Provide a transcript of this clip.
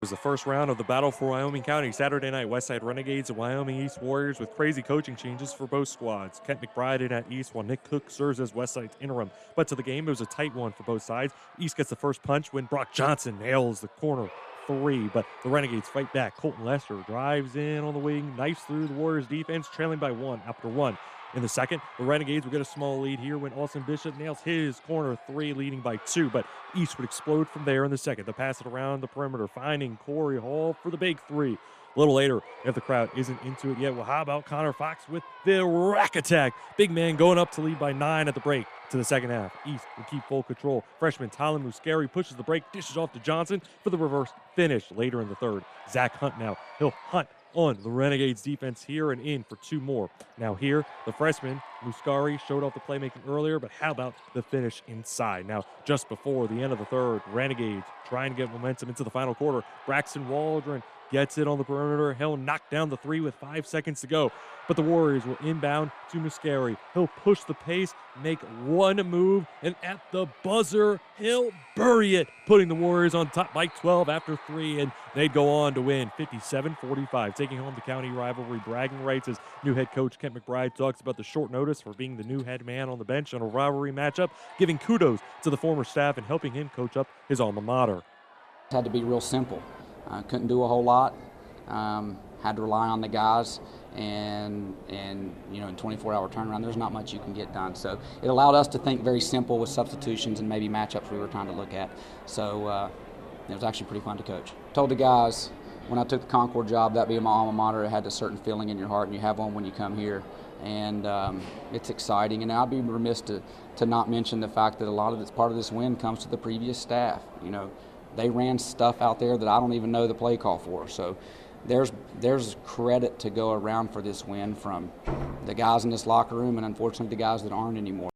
It was the first round of the battle for Wyoming-County Saturday night. Westside Renegades and Wyoming East Warriors with crazy coaching changes for both squads. Kent McBride in at East while Nick Cook serves as Westside's interim. But to the game, it was a tight one for both sides. East gets the first punch when Brock Johnson nails the corner three, but the Renegades fight back. Colton Lester drives in on the wing, knifes through the Warriors defense, trailing by one after one. In the second, the Renegades will get a small lead here when Austin Bishop nails his corner three, leading by two, but East would explode from there in the second. They pass it around the perimeter, finding Corey Hall for the big three. A little later, if the crowd isn't into it yet, well, how about Connor Fox with the rack attack? Big man going up to lead by 9 at the break to the second half. East will keep full control. Freshman Tyler Muscari pushes the break, dishes off to Johnson for the reverse finish later in the third. Zach Hunt now. He'll hunt on the Renegades defense here and in for two more. Now here, the freshman, Muscari, showed off the playmaking earlier, but how about the finish inside? Now, just before the end of the third, Renegades trying to get momentum into the final quarter. Braxton Waldron gets it on the perimeter. He'll knock down the three with 5 seconds to go. But the Warriors will inbound to Muscari. He'll push the pace, make one move, and at the buzzer, he'll bury it, putting the Warriors on top by 12 after 3, and they'd go on to win 57-45, taking home the county rivalry bragging rights as new head coach Kent McBride talks about the short notice for being the new head man on the bench on a rivalry matchup, giving kudos to the former staff and helping him coach up his alma mater. It had to be real simple. Couldn't do a whole lot. Had to rely on the guys, and you know, in 24-hour turnaround, there's not much you can get done. So it allowed us to think very simple with substitutions and maybe matchups we were trying to look at. So it was actually pretty fun to coach. Told the guys when I took the Concord job, that being my alma mater, it had a certain feeling in your heart, and you have one when you come here. And it's exciting, and I'd be remiss to not mention the fact that a lot of this part of this win comes to the previous staff. You know, they ran stuff out there that I don't even know the play call for. So there's credit to go around for this win from the guys in this locker room, and unfortunately the guys that aren't anymore.